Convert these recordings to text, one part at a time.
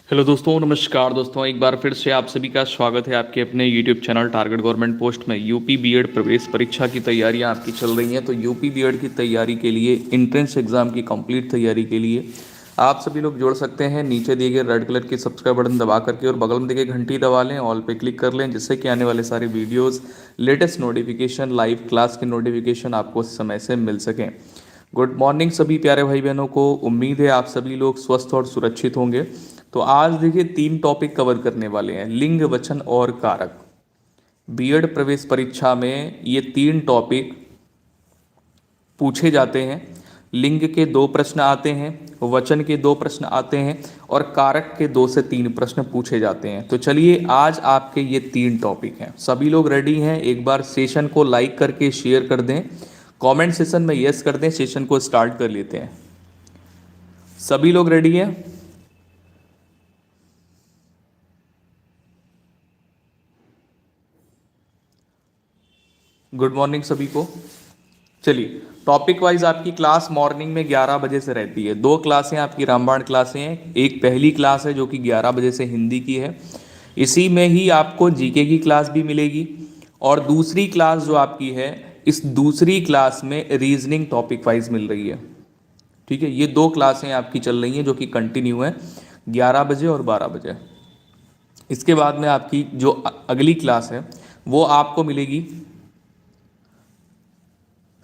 Hello दोस्तों, नमस्कार दोस्तों। एक बार फिर से आप सभी का स्वागत है आपके अपने YouTube channel target government post में। यूपी बीएड प्रवेश परीक्षा की तैयारियां आपकी चल रही हैं। तो यूपी बीएड की तैयारी के लिए, इंट्रेंस एग्जाम की कंप्लीट तैयारी के लिए आप सभी लोग जुड़ सकते हैं। नीचे दिए गए रेड कलर की सब्सक्राइब बटन दबा करके और बगल में दिए गए घंटी दबा लें, ऑल पे क्लिक कर लें, जिससे कि आने वाले सारे videos, latest notification, live class के नोटिफिकेशन आपको समय से मिल सकें। गुड मॉर्निंग सभी प्यारे भाई बहनों को। उम्मीद है आप सभी लोग स्वस्थ और सुरक्षित होंगे। तो आज देखिए 3 टॉपिक कवर करने वाले हैं, लिंग, वचन और कारक। बीएड प्रवेश परीक्षा में ये 3 टॉपिक पूछे जाते हैं। लिंग के 2 प्रश्न आते हैं, वचन के 2 प्रश्न आते हैं और कारक के 2 से 3 प्रश्न पूछे जाते हैं। तो चलिए आज आपके ये 3 टॉपिक हैं। सभी लोग रेडी हैं? एक बार सेशन को लाइक करके शेयर कर दें, कमेंट सेशन में यस कर दें। सेशन को स्टार्ट कर लेते हैं। सभी लोग रेडी हैं? गुड मॉर्निंग सभी को। चलिए, टॉपिक वाइज आपकी क्लास मॉर्निंग में 11 बजे से रहती है। 2 क्लासें आपकी रामबाण क्लासें हैं। एक पहली क्लास है जो कि 11 बजे से हिंदी की है। इसी में ही आपको जीके की क्लास भी मिलेगी। और दूसरी क्लास जो आपकी है, इस दूसरी क्लास में रीजनिंग टॉपिक वाइज मिल रही है। ठीक है, ये 2 क्लासें आपकी चल रही हैं जो कि कंटिन्यू है, 11 बजे और 12 बजे। इसके बाद में आपकी जो अगली क्लास है वो आपको मिलेगी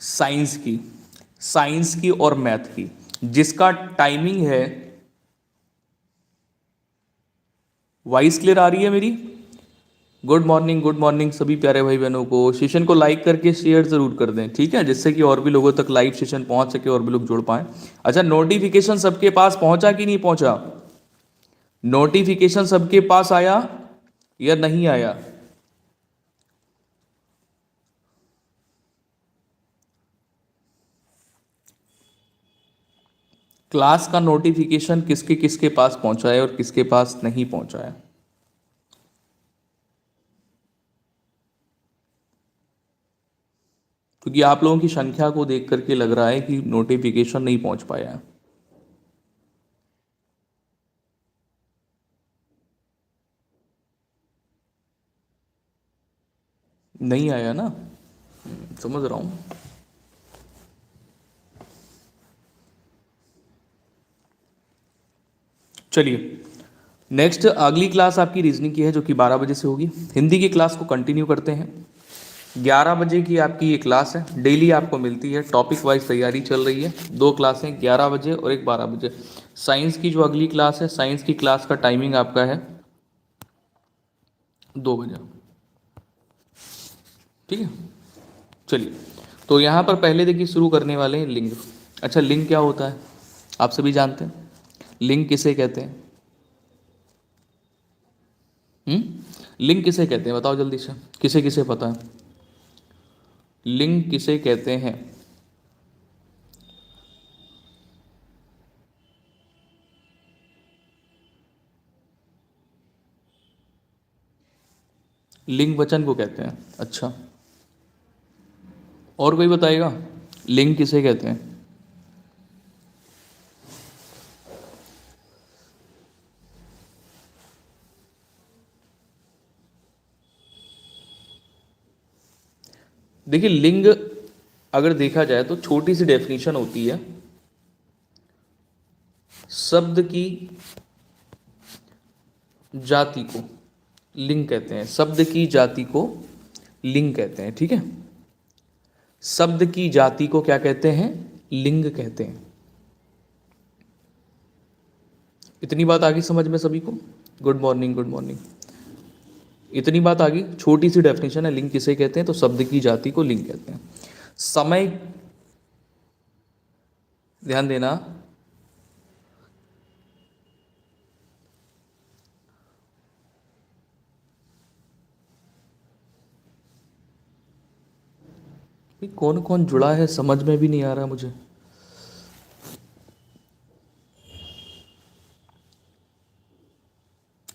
साइंस की और मैथ की, जिसका टाइमिंग है। वॉइस क्लियर आ रही है मेरी? गुड मॉर्निंग सभी प्यारे भाई बहनों को। सेशन को लाइक करके शेयर जरूर कर दें, ठीक है, जिससे कि और भी लोगों तक लाइव सेशन पहुंच सके और भी लोग जुड़ पाए। अच्छा, नोटिफिकेशन सबके पास पहुंचा कि नहीं पहुंचा? नोटिफिकेशन सबके पास आया या नहीं आया? क्लास का नोटिफिकेशन किसके किसके पास पहुंचा है और किसके पास नहीं पहुंचा है? क्योंकि आप लोगों की संख्या को देख करके लग रहा है कि नोटिफिकेशन नहीं पहुंच पाया है। नहीं आया ना? समझ रहा हूं। चलिए, नेक्स्ट अगली क्लास आपकी रीजनिंग की है जो कि 12 बजे से होगी। हिंदी की क्लास को कंटिन्यू करते हैं। 11 बजे की आपकी ये क्लास है, डेली आपको मिलती है। टॉपिक वाइज तैयारी चल रही है। 2 क्लासें, 11 बजे और एक 12 बजे। साइंस की जो अगली क्लास है, साइंस की क्लास का टाइमिंग आपका है 2 बजे। ठीक है, चलिए। तो यहाँ पर पहले देखिए शुरू करने वाले हैं लिंग। अच्छा, लिंग क्या होता है आप सभी जानते हैं? लिंग किसे कहते हैं? लिंग किसे कहते हैं बताओ जल्दी से। किसे किसे पता है लिंग किसे कहते हैं? लिंग वचन को कहते हैं। अच्छा, और कोई बताएगा लिंग किसे कहते हैं? देखिए, लिंग अगर देखा जाए तो छोटी सी डेफिनेशन होती है। शब्द की जाति को लिंग कहते हैं। शब्द की जाति को लिंग कहते हैं। ठीक है, शब्द की जाति को क्या कहते हैं? लिंग कहते हैं। इतनी बात आ गई समझ में सभी को? Good morning, good morning. इतनी बात आ गई। छोटी सी डेफिनेशन है, लिंग किसे कहते हैं? तो शब्द की जाति को लिंग कहते हैं। समय, ध्यान देना, कौन कौन जुड़ा है समझ में भी नहीं आ रहा मुझे।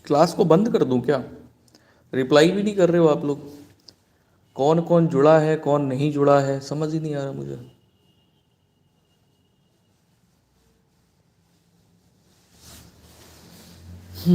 क्लास को बंद कर दूं क्या? रिप्लाई भी नहीं कर रहे हो आप लोग। कौन कौन जुड़ा है कौन नहीं जुड़ा है समझ ही नहीं आ रहा मुझे। बाटू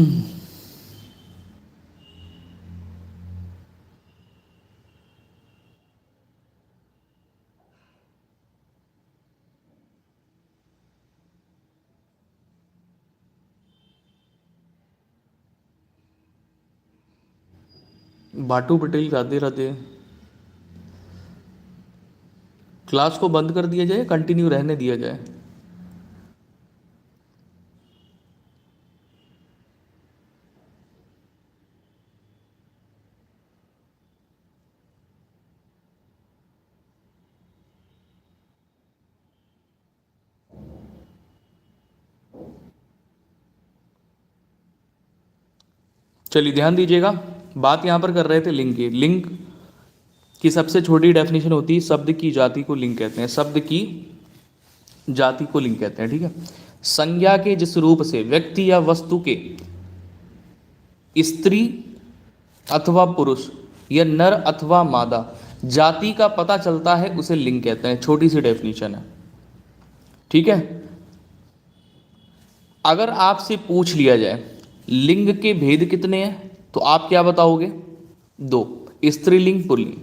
पटेल राधे राधे। क्लास को बंद कर दिया जाए, कंटिन्यू रहने दिया जाए? चलिए ध्यान दीजिएगा, बात यहां पर कर रहे थे लिंग की। लिंग की सबसे छोटी डेफिनेशन होती है शब्द की जाति को लिंग कहते हैं। शब्द की जाति को लिंग कहते हैं, ठीक है। संज्ञा के जिस रूप से व्यक्ति या वस्तु के स्त्री अथवा पुरुष या नर अथवा मादा जाति का पता चलता है उसे लिंग कहते हैं। छोटी सी डेफिनेशन है, ठीक है। अगर आपसे पूछ लिया जाए लिंग के भेद कितने हैं, तो आप क्या बताओगे? दो, स्त्रीलिंग पुल्लिंग,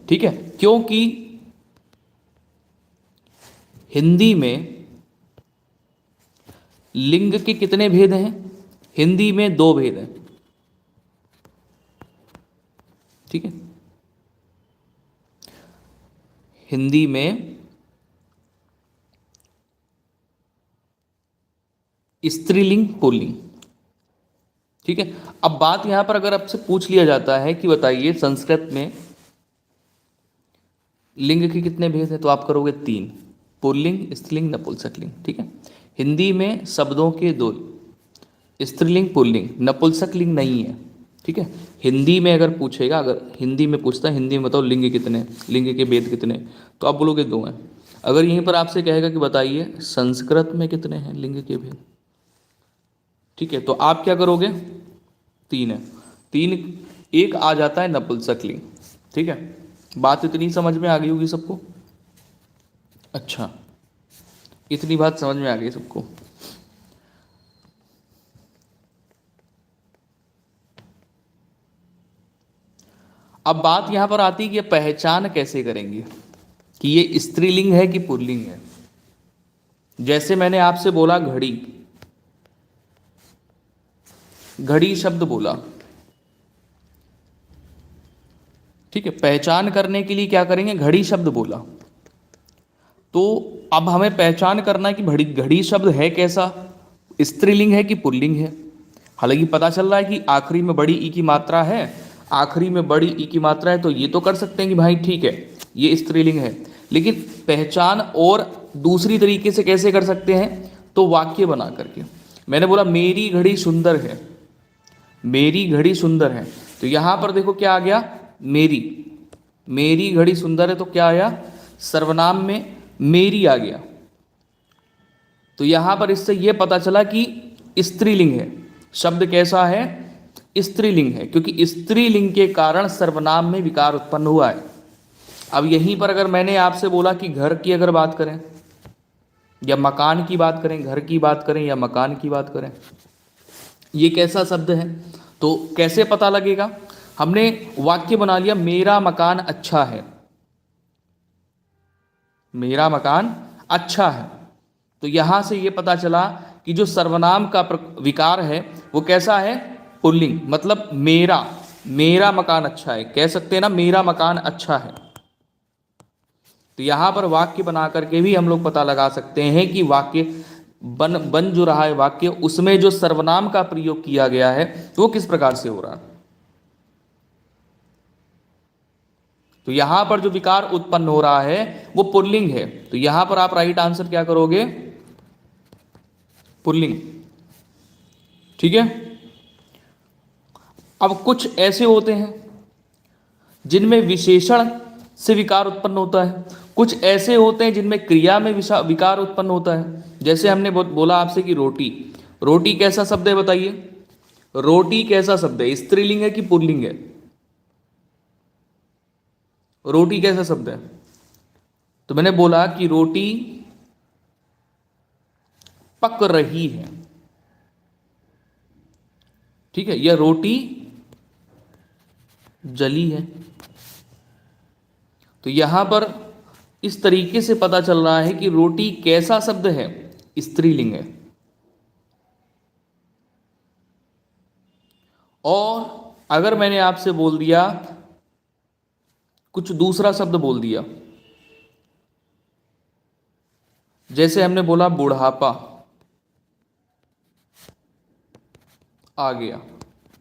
ठीक है। क्योंकि हिंदी में लिंग के कितने भेद हैं? हिंदी में दो भेद हैं, ठीक है। हिंदी में स्त्रीलिंग पुल्लिंग, ठीक है। अब बात यहां पर अगर आपसे पूछ लिया जाता है कि बताइए संस्कृत में लिंग के कितने भेद हैं, तो आप करोगे तीन, पुल्लिंग स्त्रीलिंग नपुंसकलिंग, ठीक है। हिंदी में शब्दों के दो, स्त्रीलिंग पुल्लिंग, नपुंसकलिंग नहीं है, ठीक है। हिंदी में अगर पूछेगा, अगर हिंदी में पूछता है हिंदी में बताओ लिंग कितने, लिंग के भेद कितने, तो आप बोलोगे दो हैं। अगर यहीं पर आपसे कहेगा कि बताइए संस्कृत में कितने हैं लिंग के भेद, ठीक है, तो आप क्या करोगे? तीन है। तीन, एक आ जाता है नपुंसकलिंग, ठीक है। बात इतनी समझ में आ गई होगी सबको? अच्छा, इतनी बात समझ में आ गई सबको। अब बात यहां पर आती है कि पहचान कैसे करेंगे कि ये स्त्रीलिंग है कि पुल्लिंग है। जैसे मैंने आपसे बोला घड़ी, घड़ी शब्द बोला, ठीक है। पहचान करने के लिए क्या करेंगे? घड़ी शब्द बोला, तो अब हमें पहचान करना है कि घड़ी, घड़ी शब्द है कैसा, स्त्रीलिंग है कि पुल्लिंग है। हालांकि पता चल रहा है कि आखिरी में बड़ी ई की मात्रा है, आखिरी में बड़ी ई की मात्रा है, तो ये तो कर सकते हैं कि भाई ठीक है ये स्त्रीलिंग है। लेकिन पहचान और दूसरी तरीके से कैसे कर सकते हैं? तो वाक्य बना करके। मैंने बोला मेरी घड़ी सुंदर है, मेरी घड़ी सुंदर है, तो यहां पर देखो क्या आ गया? मेरी, मेरी घड़ी सुंदर है, तो क्या आया? सर्वनाम में मेरी आ गया। तो यहां पर इससे यह पता चला कि स्त्रीलिंग है। शब्द कैसा है? स्त्रीलिंग है, क्योंकि स्त्रीलिंग के कारण सर्वनाम में विकार उत्पन्न हुआ है। अब यहीं पर अगर मैंने आपसे बोला कि घर की अगर बात करें या मकान की बात करें, घर की बात करें या मकान की बात करें, ये कैसा शब्द है, तो कैसे पता लगेगा? हमने वाक्य बना लिया मेरा मकान अच्छा है, मेरा मकान अच्छा है, तो यहां से ये पता चला कि जो सर्वनाम का विकार है वो कैसा है? पुल्लिंग। मतलब मेरा, मेरा मकान अच्छा है, कह सकते हैं ना मेरा मकान अच्छा है। तो यहां पर वाक्य बना करके भी हम लोग पता लगा सकते हैं कि वाक्य बन जो रहा है वाक्य, उसमें जो सर्वनाम का प्रयोग किया गया है वो किस प्रकार से हो रहा है। तो यहां पर जो विकार उत्पन्न हो रहा है वो पुल्लिंग है, तो यहां पर आप राइट आंसर क्या करोगे? पुल्लिंग, ठीक है। अब कुछ ऐसे होते हैं जिनमें विशेषण से विकार उत्पन्न होता है, कुछ ऐसे होते हैं जिनमें क्रिया में विकार उत्पन्न होता है। जैसे हमने बोला आपसे कि रोटी, रोटी कैसा शब्द है बताइए? रोटी कैसा शब्द है? स्त्रीलिंग है कि पुल्लिंग है? रोटी कैसा शब्द है? तो मैंने बोला कि रोटी पक रही है, ठीक है, या रोटी जली है। तो यहां पर इस तरीके से पता चल रहा है कि रोटी कैसा शब्द है, स्त्रीलिंग है। और अगर मैंने आपसे बोल दिया, कुछ दूसरा शब्द बोल दिया, जैसे हमने बोला बुढ़ापा आ गया।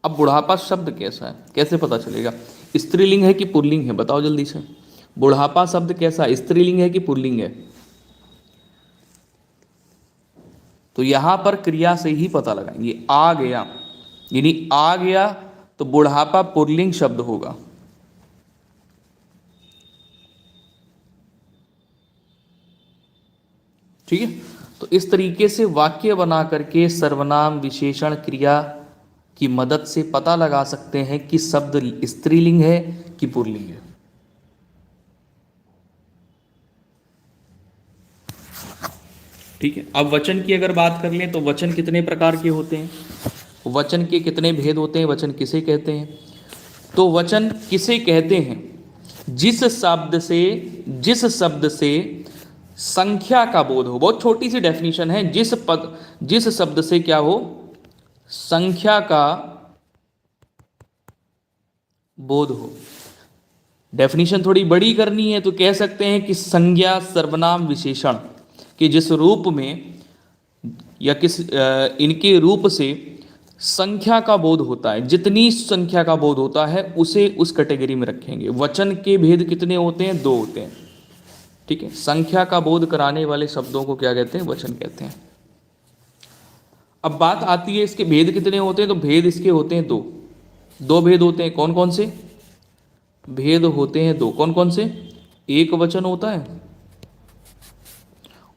अब बुढ़ापा शब्द कैसा है, कैसे पता चलेगा? स्त्रीलिंग है कि पुल्लिंग है? बताओ जल्दी से। बुढ़ापा शब्द कैसा, स्त्रीलिंग है कि पुल्लिंग है? तो यहां पर क्रिया से ही पता लगाएंगे। आ गया, यानी आ गया तो बुढ़ापा पुल्लिंग शब्द होगा। ठीक है, तो इस तरीके से वाक्य बना करके सर्वनाम विशेषण क्रिया की मदद से पता लगा सकते हैं कि शब्द स्त्रीलिंग है कि पुल्लिंग है। ठीक है, अब वचन की अगर बात कर लें तो वचन कितने प्रकार के होते हैं, वचन के कितने भेद होते हैं, वचन किसे कहते हैं? तो वचन किसे कहते हैं? जिस शब्द से संख्या का बोध हो। बहुत छोटी सी डेफिनेशन है। जिस शब्द से क्या हो, संख्या का बोध हो। डेफिनेशन थोड़ी बड़ी करनी है तो कह सकते हैं कि संज्ञा सर्वनाम विशेषण कि जिस रूप में या इनके रूप से संख्या का बोध होता है, जितनी संख्या का बोध होता है उसे उस कैटेगरी में रखेंगे। वचन के भेद कितने होते हैं? 2 होते हैं। ठीक है, संख्या का बोध कराने वाले शब्दों को क्या कहते हैं? वचन कहते हैं। अब बात आती है इसके भेद कितने होते हैं, तो भेद इसके होते हैं 2 भेद होते हैं। कौन कौन से भेद होते हैं? 2। कौन कौन से? एक वचन होता है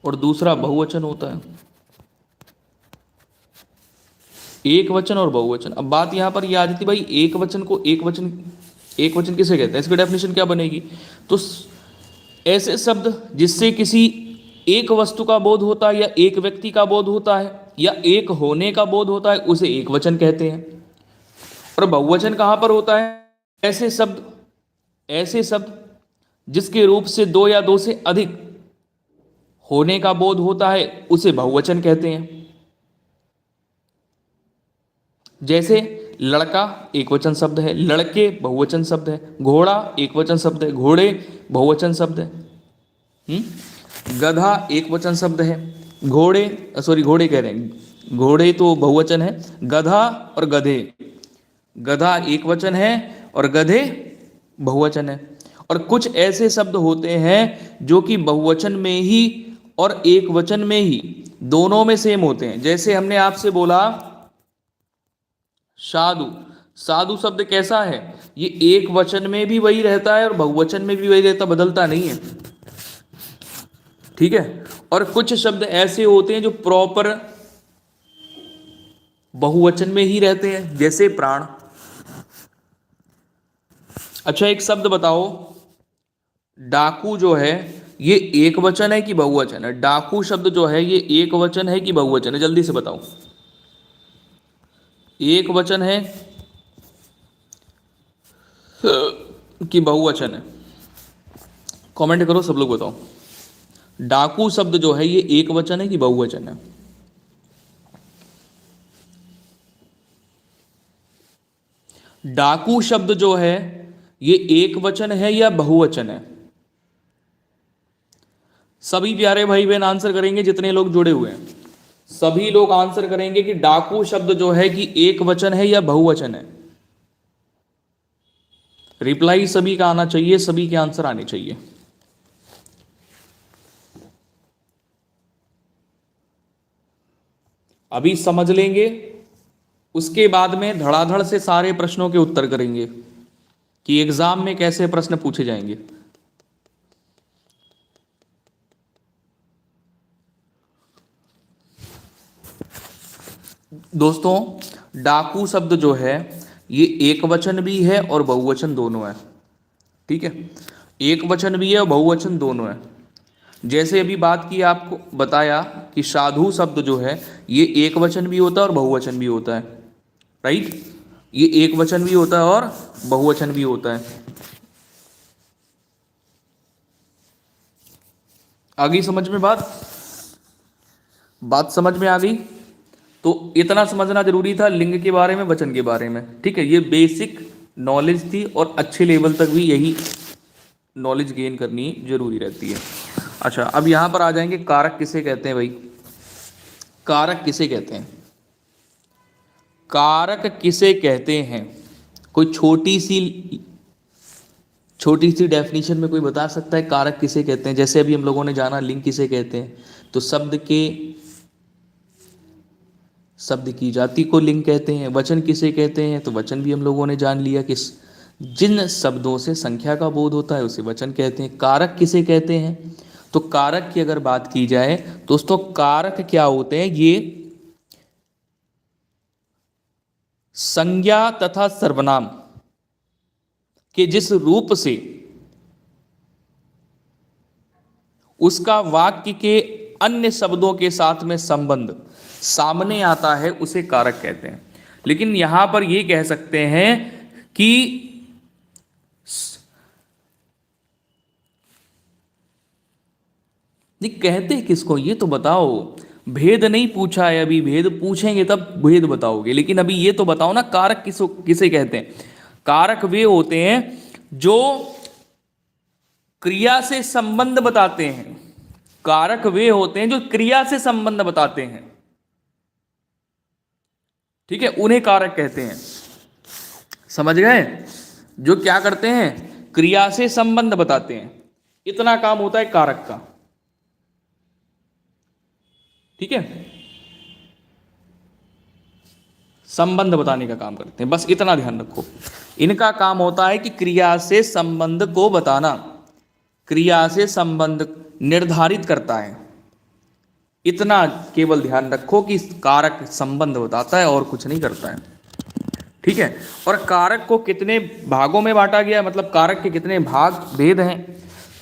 और दूसरा बहुवचन होता है। एक वचन और बहुवचन। अब बात यहां पर यह आ जाती, भाई एक वचन को एक वचन किसे कहते हैं? इसकी डेफिनेशन क्या बनेगी? तो ऐसे शब्द जिससे किसी एक वस्तु का बोध होता है या एक व्यक्ति का बोध होता है या एक होने का बोध होता है उसे एक वचन कहते हैं। और बहुवचन कहां पर होता है? ऐसे शब्द जिसके रूप से 2 या 2 से अधिक होने का बोध होता है उसे बहुवचन कहते हैं। जैसे लड़का एक वचन शब्द है, लड़के बहुवचन शब्द है, घोड़ा एक वचन शब्द है, घोड़े बहुवचन शब्द है, गधा एक वचन शब्द है, घोड़े कह रहे हैं, घोड़े तो बहुवचन है, गधा और गधे, गधा एक वचन है और गधे बहुवचन है। और कुछ ऐसे शब्द होते हैं जो कि बहुवचन में ही और एक वचन में ही, दोनों में सेम होते हैं। जैसे हमने आपसे बोला साधु शब्द कैसा है? ये एक वचन में भी वही रहता है और बहुवचन में भी वही रहता, बदलता नहीं है। ठीक है, और कुछ शब्द ऐसे होते हैं जो प्रॉपर बहुवचन में ही रहते हैं, जैसे प्राण। अच्छा, एक शब्द बताओ, डाकू जो है ये एक वचन है कि बहुवचन है? डाकू शब्द जो है ये एक वचन है कि बहुवचन है? जल्दी से बताओ। एक वचन है कि बहुवचन है? कमेंट करो, सब लोग बताओ। डाकू शब्द जो है ये एक वचन है कि बहुवचन है? डाकू शब्द जो है ये एक वचन है या बहुवचन है? सभी प्यारे भाई बहन आंसर करेंगे, जितने लोग जुड़े हुए हैं सभी लोग आंसर करेंगे कि डाकू शब्द जो है कि एक वचन है या बहुवचन है। रिप्लाई सभी का आना चाहिए, सभी के आंसर आने चाहिए। अभी समझ लेंगे, उसके बाद में धड़ाधड़ से सारे प्रश्नों के उत्तर करेंगे कि एग्जाम में कैसे प्रश्न पूछे जाएंगे। दोस्तों, डाकू शब्द जो है ये एक वचन भी है और बहुवचन दोनों है। ठीक है, एक वचन भी है और बहुवचन दोनों है। जैसे अभी बात की, आपको बताया कि साधु शब्द जो है ये एक वचन भी होता है और बहुवचन भी होता है। राइट। ये एक वचन भी होता है और बहुवचन भी होता है। आ गई समझ में बात समझ में आ गई। तो इतना समझना जरूरी था लिंग के बारे में, वचन के बारे में, ठीक है। ये बेसिक नॉलेज थी और अच्छे लेवल तक भी यही नॉलेज गेन करनी जरूरी रहती है। अच्छा, अब यहां पर आ जाएंगे, कारक किसे कहते हैं भाई? कारक किसे कहते हैं? कारक किसे कहते हैं? कोई छोटी सी डेफिनेशन में कोई बता सकता है कारक किसे कहते हैं? जैसे अभी हम लोगों ने जाना लिंग किसे कहते हैं, तो शब्द की जाति को लिंग कहते हैं। वचन किसे कहते हैं? तो वचन भी हम लोगों ने जान लिया कि जिन शब्दों से संख्या का बोध होता है उसे वचन कहते हैं। कारक किसे कहते हैं? तो कारक की अगर बात की जाए दोस्तों, कारक क्या होते हैं? ये संज्ञा तथा सर्वनाम के जिस रूप से उसका वाक्य के अन्य शब्दों के साथ में संबंध सामने आता है उसे कारक कहते हैं। लेकिन यहां पर यह कह सकते हैं कि नहीं, कहते किसको ये तो बताओ। भेद नहीं पूछा है अभी, भेद पूछेंगे तब भेद बताओगे। लेकिन अभी ये तो बताओ ना, कारक किसे कहते हैं? कारक वे होते हैं जो क्रिया से संबंध बताते हैं। कारक वे होते हैं जो क्रिया से संबंध बताते हैं, ठीक है, उन्हें कारक कहते हैं। समझ गए? जो क्या करते हैं? क्रिया से संबंध बताते हैं। इतना काम होता है कारक का, ठीक है। संबंध बताने का काम करते हैं, बस इतना ध्यान रखो। इनका काम होता है कि क्रिया से संबंध को बताना, क्रिया से संबंध निर्धारित करता है। इतना केवल ध्यान रखो कि कारक संबंध बताता है और कुछ नहीं करता है, ठीक है। और कारक को कितने भागों में बांटा गया, मतलब कारक के कितने भेद हैं?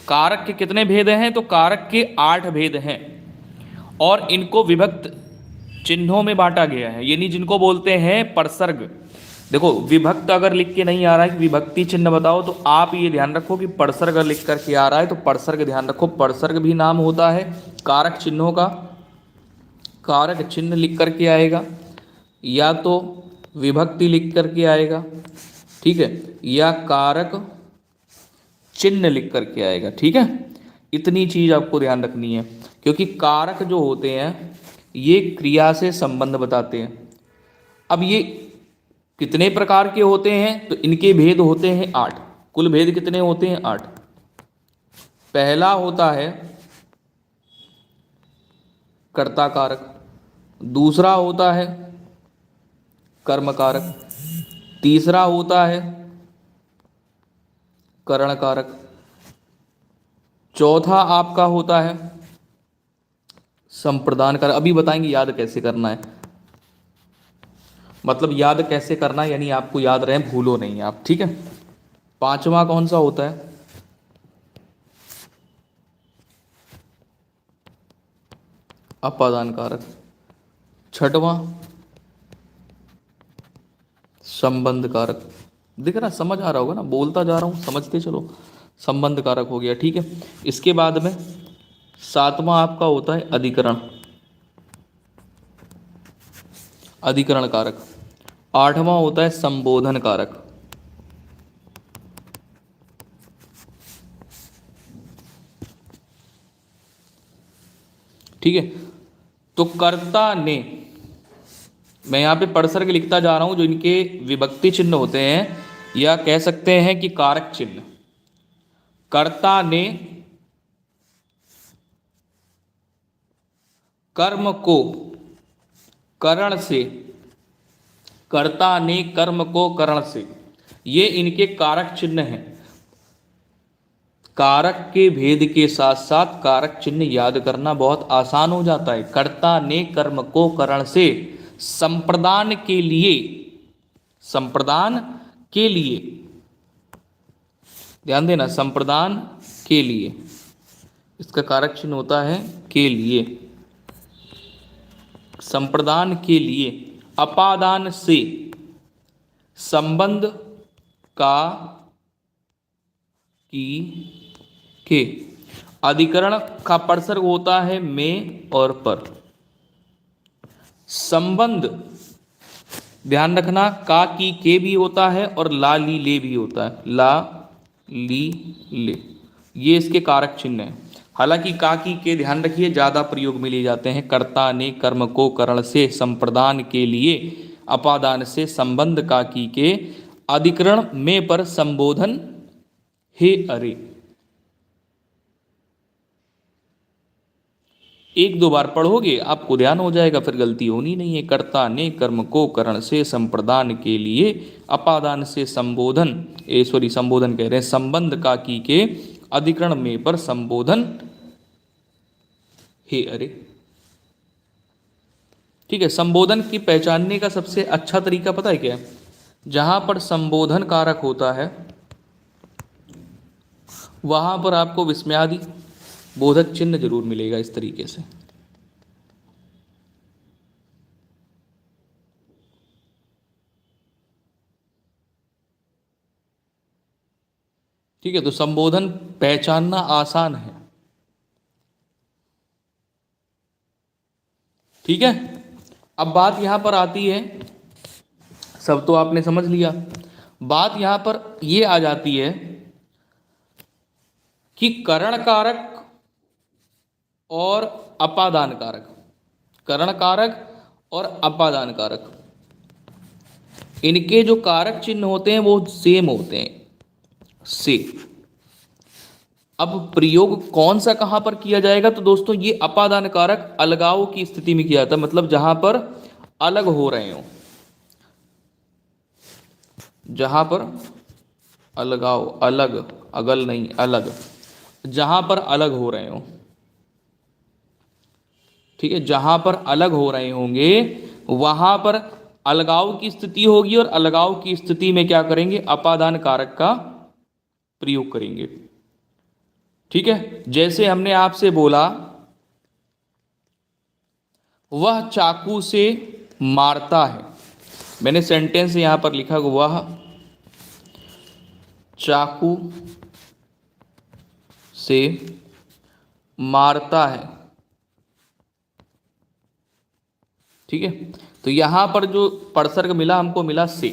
कारक के कितने भेद हैं? तो कारक के 8 भेद हैं और इनको विभक्त चिन्हों में बांटा गया है, यानी जिनको बोलते हैं परसर्ग। देखो, विभक्त अगर लिख के नहीं आ रहा है कि विभक्ति चिन्ह बताओ, तो आप ये ध्यान रखो कि परसर्ग लिख करके आ रहा है तो परसर्ग ध्यान रखो। परसर्ग भी नाम होता है कारक चिन्हों का। कारक चिन्ह लिख करके आएगा, या तो विभक्ति लिख करके आएगा, ठीक है, या कारक चिन्ह लिख करके आएगा, ठीक है। इतनी चीज आपको ध्यान रखनी है, क्योंकि कारक जो होते हैं ये क्रिया से संबंध बताते हैं। अब ये कितने प्रकार के होते हैं? तो इनके भेद होते हैं 8। कुल भेद कितने होते हैं? 8। पहला होता है कर्ता कारक, दूसरा होता है कर्म कारक, तीसरा होता है करण कारक, चौथा आपका होता है संप्रदान कारक। अभी बताएंगे याद कैसे करना है, मतलब याद कैसे करना है, यानी आपको याद रहे, भूलो नहीं आप, ठीक है। पांचवा कौन सा होता है? अपादान कारक। छठवां संबंध कारक। दिख रहा, समझ आ रहा होगा ना, बोलता जा रहा हूं, समझते चलो। संबंध कारक हो गया, ठीक है। इसके बाद में सातवां आपका होता है अधिकरण कारक। आठवां होता है संबोधन कारक, ठीक है। तो कर्ता ने, मैं यहां पे परसर्ग लिखता जा रहा हूं, जो इनके विभक्ति चिन्ह होते हैं, या कह सकते हैं कि कारक चिन्ह। कर्ता ने कर्म को करण से, कर्ता ने कर्म को करण से, ये इनके कारक चिन्ह हैं। कारक के भेद के साथ साथ कारक चिन्ह याद करना बहुत आसान हो जाता है। कर्ता ने कर्म को करण से संप्रदान के लिए, संप्रदान के लिए, ध्यान देना, संप्रदान के लिए, इसका कारक चिन्ह होता है के लिए, संप्रदान के लिए, अपादान से, संबंध का की के। अधिकरण का परसर्ग होता है में और पर। संबंध, ध्यान रखना, का की के भी होता है और ला ली ले भी होता है। ला ली ले, ये इसके कारक चिन्ह हैं। हालांकि का की के, ध्यान रखिए, ज्यादा प्रयोग में लिए जाते हैं। कर्ता ने कर्म को करण से संप्रदान के लिए अपादान से संबंध का की के। अधिकरण में पर संबोधन हे अरे। एक दो बार पढ़ोगे आपको ध्यान हो जाएगा, फिर गलती होनी नहीं है। कर्ता ने कर्म को करण से संप्रदान के लिए अपादान से संबोधन, संबोधन कह रहे हैं, संबंध का की के। अधिकरण में पर संबोधन हे अरे। ठीक है, संबोधन की पहचानने का सबसे अच्छा तरीका पता है क्या है? जहां पर संबोधन कारक होता है वहां पर आपको विस्मयादि बोधक चिन्ह जरूर मिलेगा इस तरीके से। ठीक है, तो संबोधन पहचानना आसान है। ठीक है, अब बात यहां पर आती है, सब तो आपने समझ लिया। बात यहां पर यह आ जाती है कि करण कारक और अपादान कारक, करण कारक और अपादान कारक, इनके जो कारक चिन्ह होते हैं वो सेम होते हैं से। अब प्रयोग कौन सा कहां पर किया जाएगा? तो दोस्तों ये अपादान कारक अलगाव की स्थिति में किया जाता है, मतलब जहां पर अलग हो रहे हो, जहां पर अलगाव, अलग, अगल नहीं, अलग, जहां पर अलग हो रहे हो। ठीक है, जहां पर अलग हो रहे होंगे वहां पर अलगाव की स्थिति होगी, और अलगाव की स्थिति में क्या करेंगे? अपादान कारक का प्रयोग करेंगे। ठीक है, जैसे हमने आपसे बोला वह चाकू से मारता है, मैंने सेंटेंस यहां पर लिखा, वह चाकू से मारता है। ठीक है, तो यहां पर जो परसर्ग मिला हमको, मिला से।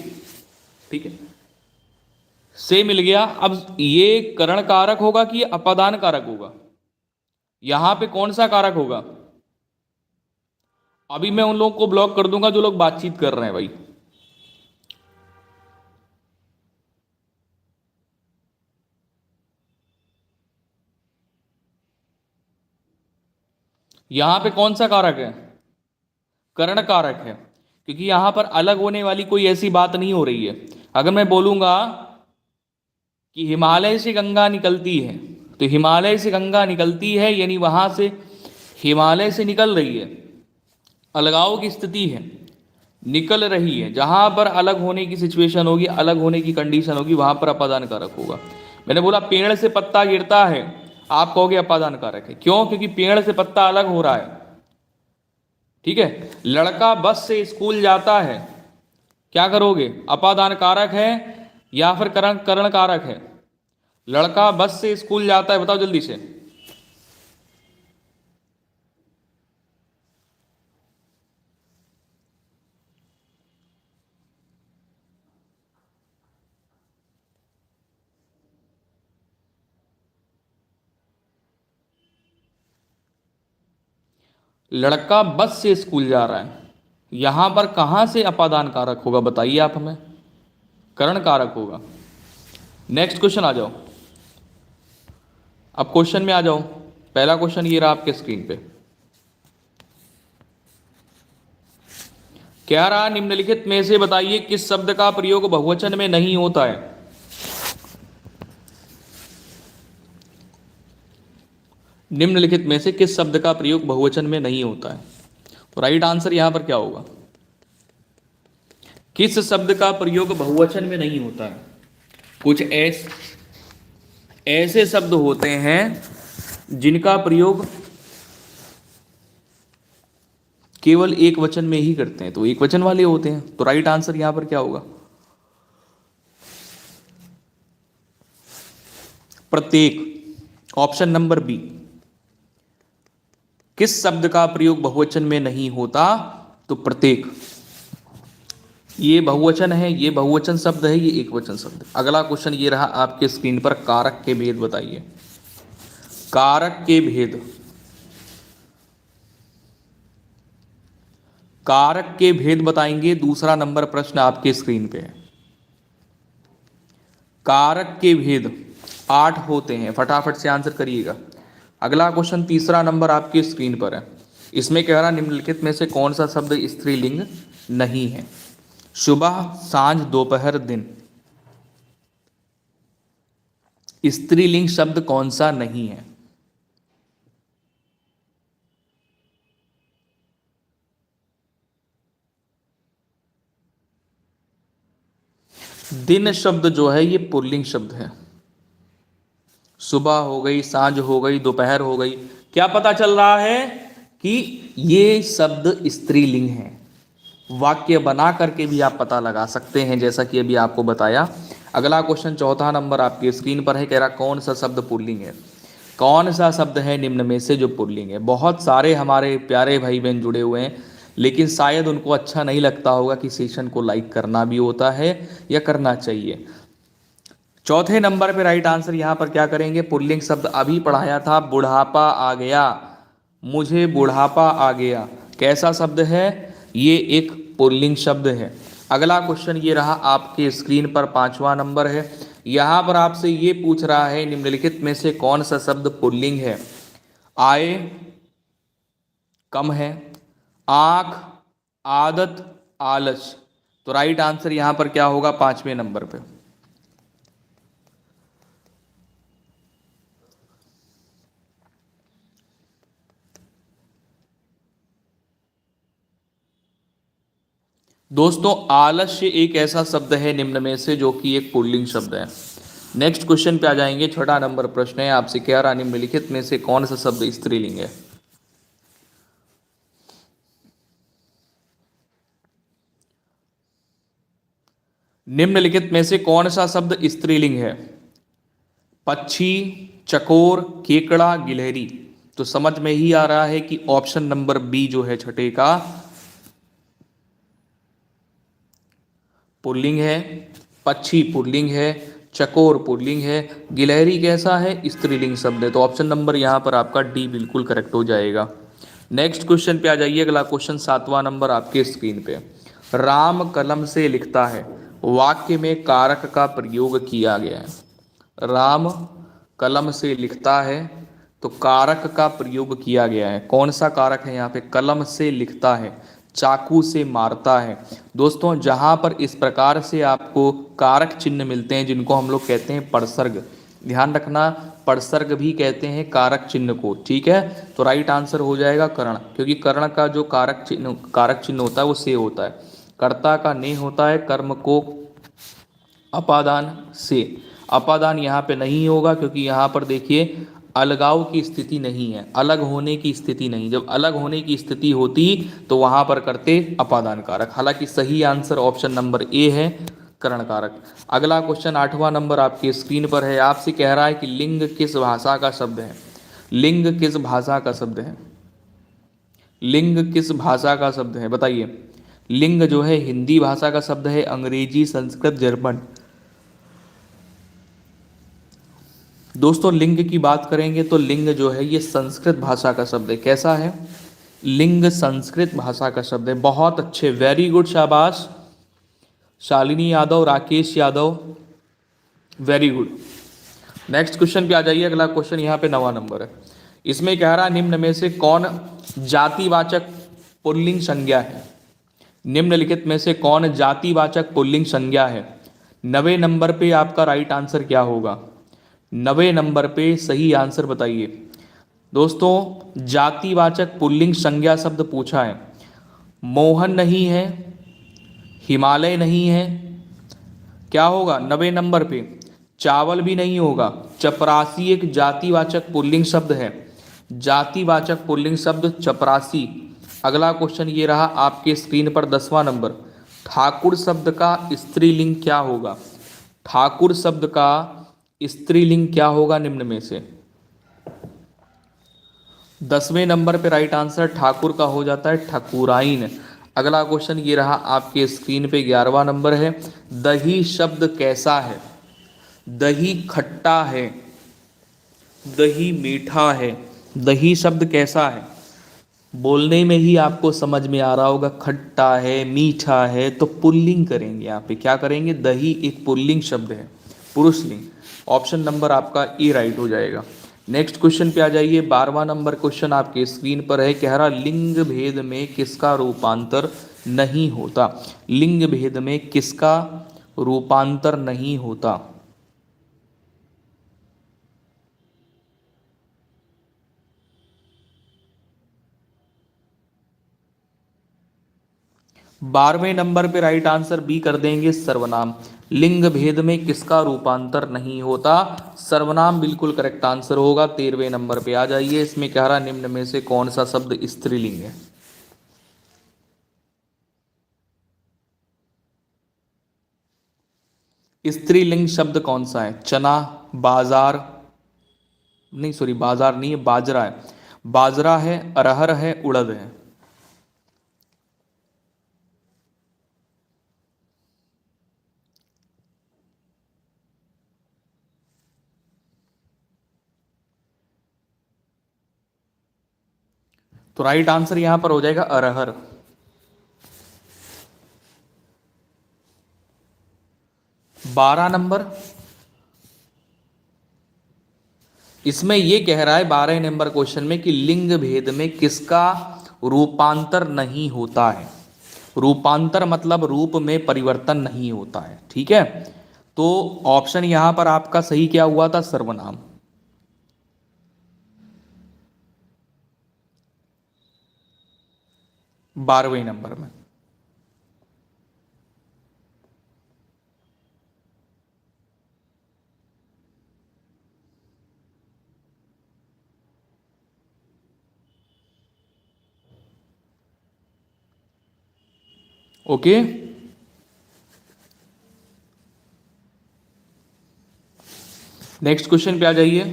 ठीक है, से मिल गया। अब ये करण कारक होगा कि अपादान कारक होगा? यहां पे कौन सा कारक होगा? अभी मैं उन लोगों को ब्लॉक कर दूंगा जो लोग बातचीत कर रहे हैं भाई। यहां पे कौन सा कारक है? करण कारक है, क्योंकि यहां पर अलग होने वाली कोई ऐसी बात नहीं हो रही है। अगर मैं बोलूंगा कि हिमालय से गंगा निकलती है, तो हिमालय से गंगा निकलती है यानी वहां से हिमालय से निकल रही है, अलगाव की स्थिति है, निकल रही है। जहां पर अलग होने की सिचुएशन होगी, अलग होने की कंडीशन होगी, वहां पर अपादान कारक होगा। मैंने बोला पेड़ से पत्ता गिरता है, आप कहोगे अपादान कारक है। क्यों? क्योंकि पेड़ से पत्ता अलग हो रहा है। ठीक है, लड़का बस से स्कूल जाता है, क्या करोगे? अपादान कारक है या फिर करण कारक है? लड़का बस से स्कूल जाता है, बताओ जल्दी से। लड़का बस से स्कूल जा रहा है, यहां पर कहां से अपादान कारक होगा बताइए आप हमें? करण कारक होगा। नेक्स्ट क्वेश्चन आ जाओ, अब क्वेश्चन में आ जाओ। पहला क्वेश्चन ये रहा आपके स्क्रीन पे, क्या रहा? निम्नलिखित में से बताइए किस शब्द का प्रयोग बहुवचन में नहीं होता है? निम्नलिखित में से किस शब्द का प्रयोग बहुवचन में नहीं होता है? तो राइट आंसर यहां पर क्या होगा? किस शब्द का प्रयोग बहुवचन में नहीं होता है? कुछ ऐसे शब्द होते हैं जिनका प्रयोग केवल एक वचन में ही करते हैं, तो एक वचन वाले होते हैं। तो राइट आंसर यहां पर क्या होगा? प्रत्येक। Option number B. किस शब्द का प्रयोग बहुवचन में नहीं होता? तो प्रत्येक। ये बहुवचन है, ये बहुवचन शब्द है, ये एकवचन शब्द। अगला क्वेश्चन ये रहा आपके स्क्रीन पर, कारक के भेद बताइए। कारक के भेद। कारक के भेद बताएंगे, दूसरा नंबर प्रश्न आपके स्क्रीन पे है। कारक के भेद 8 होते हैं, फटाफट से आंसर करिएगा। अगला क्वेश्चन तीसरा नंबर आपके स्क्रीन पर है। इसमें कह रहा निम्नलिखित में से कौन सा शब्द स्त्रीलिंग नहीं है? सुबह, सांझ, दोपहर, दिन। स्त्रीलिंग शब्द कौन सा नहीं है? दिन शब्द जो है ये पुल्लिंग शब्द है। सुबह हो गई, सांझ हो गई, दोपहर हो गई, क्या पता चल रहा है कि ये शब्द स्त्रीलिंग है। वाक्य बना करके भी आप पता लगा सकते हैं, जैसा कि अभी आपको बताया। अगला क्वेश्चन चौथा नंबर आपकी स्क्रीन पर है, कह रहा कौन सा शब्द पुल्लिंग है? कौन सा शब्द है निम्न में से जो पुल्लिंग है? बहुत सारे हमारे प्यारे भाई बहन जुड़े हुए हैं, लेकिन शायद उनको अच्छा नहीं लगता होगा कि सेशन को लाइक करना भी होता है या करना चाहिए। चौथे नंबर पे राइट आंसर यहाँ पर क्या करेंगे? पुल्लिंग शब्द अभी पढ़ाया था, बुढ़ापा आ गया, मुझे बुढ़ापा आ गया। कैसा शब्द है? ये एक पुल्लिंग शब्द है। अगला क्वेश्चन ये रहा आपके स्क्रीन पर, पांचवा नंबर है। यहाँ पर आपसे ये पूछ रहा है निम्नलिखित में से कौन सा शब्द पुल्लिंग है? आय कम है, आंख, आदत, आलस। तो राइट आंसर यहाँ पर क्या होगा? पांचवें नंबर पे। दोस्तों आलस्य एक ऐसा शब्द है निम्न में से जो कि एक पुल्लिंग शब्द है। नेक्स्ट क्वेश्चन पे आ जाएंगे। छठा नंबर प्रश्न है आपसे, कह रहा निम्नलिखित में से कौन सा शब्द स्त्रीलिंग है? निम्नलिखित में से कौन सा शब्द स्त्रीलिंग है? पक्षी, चकोर, केकड़ा, गिलहरी। तो समझ में ही आ रहा है कि ऑप्शन नंबर बी जो है छठे का पुल्लिंग है। पक्षी पुल्लिंग है, चकोर पुल्लिंग है, गिलहरी कैसा है? स्त्रीलिंग शब्द है। तो ऑप्शन नंबर यहाँ पर आपका डी बिल्कुल करेक्ट हो जाएगा। नेक्स्ट क्वेश्चन पे आ जाइए। अगला क्वेश्चन सातवां नंबर आपके स्क्रीन पे। राम कलम से लिखता है, वाक्य में कारक का प्रयोग किया गया है। राम कलम से लिखता है तो कारक का प्रयोग किया गया है। कौन सा कारक है यहाँ पे? कलम से लिखता है, चाकू से मारता है। दोस्तों जहां पर इस प्रकार से आपको कारक चिन्ह मिलते हैं जिनको हम लोग कहते हैं परसर्ग, ध्यान रखना, परसर्ग भी कहते हैं कारक चिन्ह को, ठीक है। तो राइट आंसर हो जाएगा कर्ण, क्योंकि कर्ण का जो कारक चिन्ह होता है वो से होता है, कर्ता का ने होता है, कर्म को अपादान से। अपादान यहाँ पे नहीं होगा क्योंकि यहाँ पर देखिए अलगाव की स्थिति नहीं है, अलग होने की स्थिति नहीं। जब अलग होने की स्थिति होती तो वहां पर करते अपादान कारक। हालांकि सही आंसर ऑप्शन नंबर ए है, कर्ण कारक। अगला क्वेश्चन आठवां नंबर आपकी स्क्रीन पर है। आपसे कह रहा है कि लिंग किस भाषा का शब्द है? लिंग किस भाषा का शब्द है? लिंग किस भाषा का शब्द है बताइए। लिंग जो है हिंदी भाषा का शब्द है, अंग्रेजी, संस्कृत, जर्मन। दोस्तों लिंग की बात करेंगे तो लिंग जो है ये संस्कृत भाषा का शब्द है। कैसा है? लिंग संस्कृत भाषा का शब्द है। बहुत अच्छे, वेरी गुड, शाबाश Shalini Yadav, Rakesh Yadav, very good. Next question पे आ जाइए। अगला क्वेश्चन यहाँ पे 9वां नंबर है। इसमें कह रहा निम्न में से कौन जातिवाचक पुल्लिंग संज्ञा है? निम्नलिखित में से कौन जातिवाचक पुल्लिंग संज्ञा है? 9वें नंबर पे आपका राइट आंसर क्या होगा? 9वें नंबर पे सही आंसर बताइए। दोस्तों जातिवाचक पुल्लिंग संज्ञा शब्द पूछा है। मोहन नहीं है, हिमालय नहीं है, क्या होगा 9वें नंबर पे? चावल भी नहीं होगा। चपरासी एक जातिवाचक पुल्लिंग शब्द है, जातिवाचक पुल्लिंग शब्द चपरासी। अगला क्वेश्चन ये रहा आपके स्क्रीन पर 10वां नंबर। ठाकुर शब्द का स्त्रीलिंग क्या होगा? ठाकुर शब्द का स्त्रीलिंग क्या होगा निम्न में से? 10वें नंबर पे राइट आंसर ठाकुर का हो जाता है ठकुराइन। अगला क्वेश्चन ये रहा आपके स्क्रीन पे, 11वां नंबर है। दही शब्द कैसा है? दही खट्टा है, दही मीठा है, दही शब्द कैसा है? बोलने में ही आपको समझ में आ रहा होगा, खट्टा है, मीठा है, तो पुल्लिंग करेंगे यहाँ पे। क्या करेंगे? दही एक पुल्लिंग शब्द है, पुरुषलिंग। ऑप्शन नंबर आपका ए राइट हो जाएगा। नेक्स्ट क्वेश्चन पे आ जाइए। 12वां नंबर क्वेश्चन आपके स्क्रीन पर है, कह रहा लिंग भेद में किसका रूपांतर नहीं होता? लिंग भेद में किसका रूपांतर नहीं होता? 12वें नंबर पे राइट आंसर बी कर देंगे, सर्वनाम। लिंग भेद में किसका रूपांतर नहीं होता? सर्वनाम बिल्कुल करेक्ट आंसर होगा। 13वें नंबर पे आ जाइए। इसमें कह रहा निम्न में से कौन सा शब्द स्त्रीलिंग है? स्त्रीलिंग शब्द कौन सा है? चना, बाजार, नहीं सॉरी बाजार नहीं है, बाजरा है। बाजरा है, अरहर है, उड़द है। तो राइट आंसर यहां पर हो जाएगा अरहर। 12 नंबर, इसमें यह कह रहा है 12 नंबर क्वेश्चन में कि लिंग भेद में किसका रूपांतर नहीं होता है। रूपांतर मतलब रूप में परिवर्तन नहीं होता है, ठीक है। तो ऑप्शन यहां पर आपका सही क्या हुआ था? सर्वनाम। 12वें नंबर में। ओके, नेक्स्ट क्वेश्चन पे आ जाइए।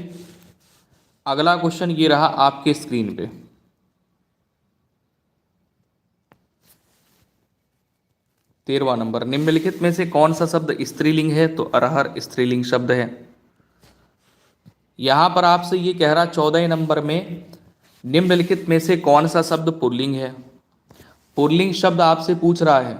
अगला क्वेश्चन ये रहा आपके स्क्रीन पे। 13वां नंबर, निम्नलिखित में से कौन सा शब्द स्त्रीलिंग है? तो अरहर स्त्रीलिंग शब्द है। यहां पर आपसे ये कह रहा 14 नंबर में निम्नलिखित में से कौन सा शब्द पुल्लिंग है? पुल्लिंग शब्द आपसे पूछ रहा है।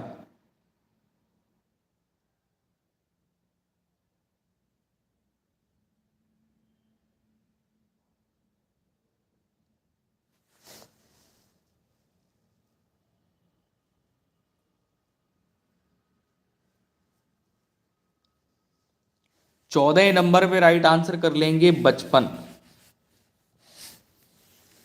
14 नंबर पे राइट आंसर कर लेंगे बचपन।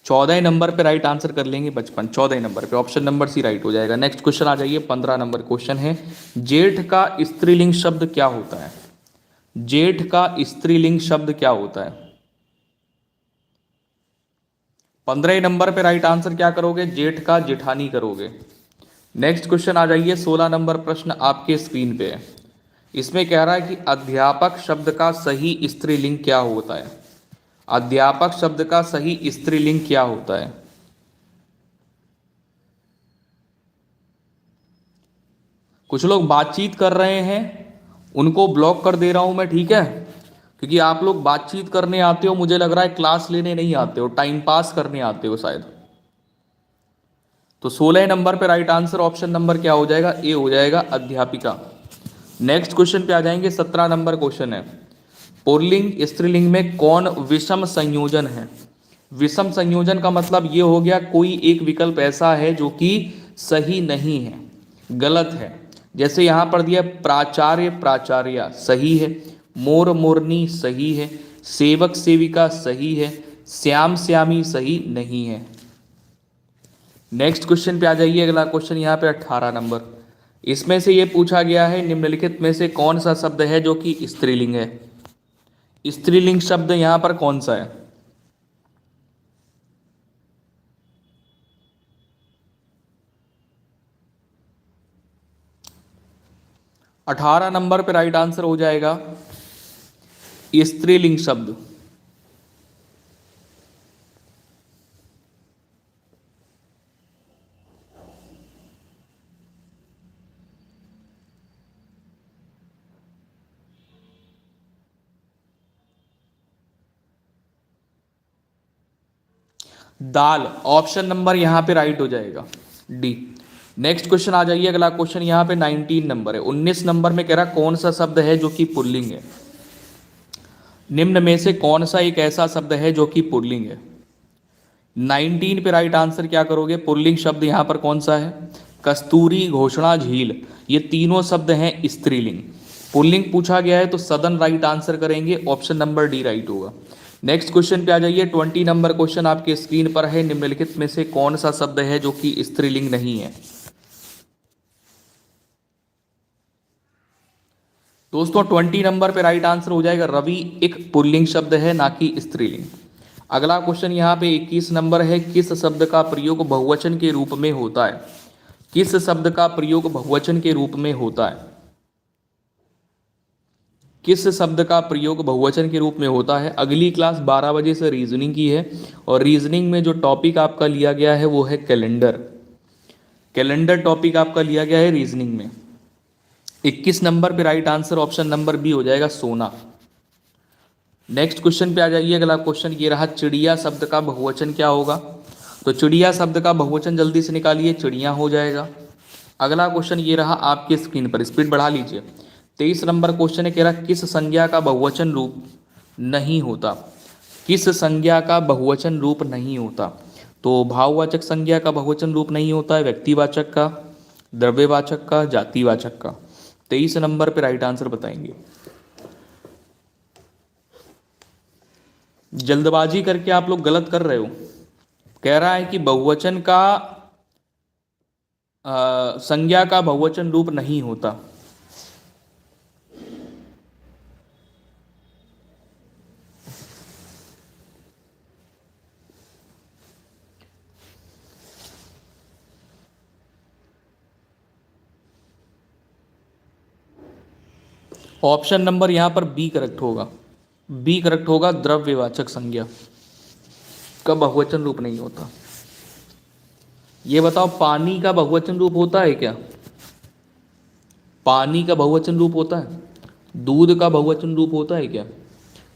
14 नंबर पे राइट आंसर कर लेंगे बचपन। 14 नंबर पे ऑप्शन नंबर सी राइट हो जाएगा। नेक्स्ट क्वेश्चन आ जाइए। 15 नंबर क्वेश्चन है, जेठ का स्त्रीलिंग शब्द क्या होता है? जेठ का स्त्रीलिंग शब्द क्या होता है? 15 नंबर पे राइट आंसर क्या करोगे? जेठ का जेठानी करोगे। नेक्स्ट क्वेश्चन आ जाइए। 16 नंबर प्रश्न आपके स्क्रीन पे है। इसमें कह रहा है कि अध्यापक शब्द का सही स्त्रीलिंग क्या होता है? अध्यापक शब्द का सही स्त्रीलिंग क्या होता है? कुछ लोग बातचीत कर रहे हैं, उनको ब्लॉक कर दे रहा हूं मैं, ठीक है, क्योंकि आप लोग बातचीत करने आते हो, मुझे लग रहा है क्लास लेने नहीं आते हो, टाइम पास करने आते हो शायद। तो 16 नंबर पे राइट आंसर ऑप्शन नंबर क्या हो जाएगा? ए हो जाएगा, अध्यापिका। नेक्स्ट क्वेश्चन पे आ जाएंगे। 17 नंबर क्वेश्चन है, पुल्लिंग स्त्रीलिंग में कौन विषम संयोजन है? विषम संयोजन का मतलब ये हो गया कोई एक विकल्प ऐसा है जो कि सही नहीं है, गलत है। जैसे यहां पर दिया प्राचार्य प्राचार्या सही है, मोर मोरनी सही है, सेवक सेविका सही है, श्याम श्यामी सही नहीं है। नेक्स्ट क्वेश्चन पे आ जाइए। अगला क्वेश्चन यहाँ पे 18 नंबर, इसमें से ये पूछा गया है निम्नलिखित में से कौन सा शब्द है जो कि स्त्रीलिंग है? स्त्रीलिंग शब्द यहां पर कौन सा है? 18 नंबर पे राइट आंसर हो जाएगा स्त्रीलिंग शब्द। दाल, ऑप्शन नंबर यहां पे राइट हो जाएगा डी। नेक्स्ट क्वेश्चन आ जाइए, अगला क्वेश्चन यहां पे 19 नंबर है। 19 नंबर में कह रहा कौन सा शब्द है जो कि पुल्लिंग है। निम्न में से कौन सा एक ऐसा शब्द है जो कि पुल्लिंग है। 19 पे राइट आंसर क्या करोगे। पुल्लिंग शब्द यहां पर कौन सा है। कस्तूरी, घोषणा, झील, ये तीनों शब्द हैं स्त्रीलिंग। पुल्लिंग पूछा गया है तो सदन राइट आंसर करेंगे, ऑप्शन नंबर डी राइट होगा। नेक्स्ट क्वेश्चन पे आ जाइए। 20 नंबर क्वेश्चन आपके स्क्रीन पर है। निम्नलिखित में से कौन सा शब्द है जो कि स्त्रीलिंग नहीं है। दोस्तों 20 नंबर पे राइट आंसर हो जाएगा रवि, एक पुल्लिंग शब्द है ना कि स्त्रीलिंग। अगला क्वेश्चन यहाँ पे 21 नंबर है। किस शब्द का प्रयोग बहुवचन के रूप में होता है। किस शब्द का प्रयोग बहुवचन के रूप में होता है। किस शब्द का प्रयोग बहुवचन के रूप में होता है। अगली क्लास 12 बजे से रीजनिंग की है और रीजनिंग में जो टॉपिक आपका लिया गया है वो है कैलेंडर। कैलेंडर टॉपिक आपका लिया गया है रीजनिंग में। 21 नंबर पे right answer option number B हो जाएगा, सोना। नेक्स्ट क्वेश्चन पे आ जाइए। अगला क्वेश्चन ये रहा, चिड़िया शब्द का बहुवचन क्या होगा। तो चिड़िया शब्द का बहुवचन जल्दी से निकालिए, चिड़िया हो जाएगा। अगला क्वेश्चन ये रहा आपके स्क्रीन पर, स्पीड बढ़ा लीजिए। 23 नंबर क्वेश्चन है, कह रहा किस संज्ञा का बहुवचन रूप नहीं होता। किस संज्ञा का बहुवचन रूप नहीं होता। तो भाववाचक संज्ञा का बहुवचन रूप नहीं होता है, व्यक्तिवाचक का, द्रव्यवाचक का, जातिवाचक का। 23 नंबर पे राइट आंसर बताएंगे। जल्दबाजी करके आप लोग गलत कर रहे हो। कह रहा है कि बहुवचन का संज्ञा का बहुवचन रूप नहीं होता। ऑप्शन नंबर यहां पर बी करेक्ट होगा। बी करेक्ट होगा, द्रव्यवाचक संज्ञा का बहुवचन रूप नहीं होता। ये बताओ पानी का बहुवचन रूप होता है क्या। पानी का बहुवचन रूप होता है। दूध का बहुवचन रूप होता है क्या।